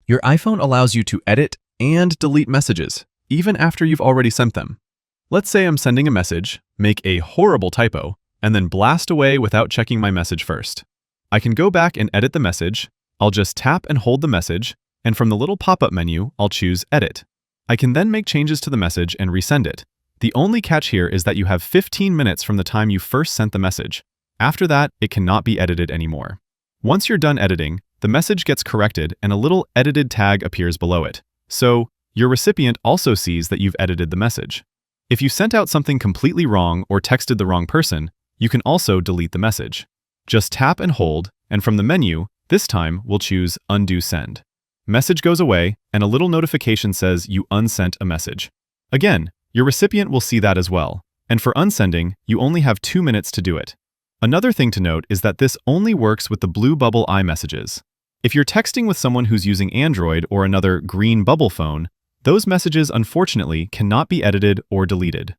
Your iPhone allows you to edit and delete messages, even after you've already sent them. Let's say I'm sending a message, make a horrible typo, and then blast away without checking my message first. I can go back and edit the message. I'll just tap and hold the message, and from the little pop-up menu, I'll choose Edit. I can then make changes to the message and resend it. The only catch here is that you have 15 minutes from the time you first sent the message. After that, it cannot be edited anymore. Once you're done editing, the message gets corrected and a little edited tag appears below it. So, your recipient also sees that you've edited the message. If you sent out something completely wrong or texted the wrong person, you can also delete the message. Just tap and hold, and from the menu, this time we'll choose Undo Send. Message goes away, and a little notification says you unsent a message. Again, your recipient will see that as well, and for unsending, you only have 2 minutes to do it. Another thing to note is that this only works with the blue bubble iMessages. If you're texting with someone who's using Android or another green bubble phone, those messages unfortunately cannot be edited or deleted.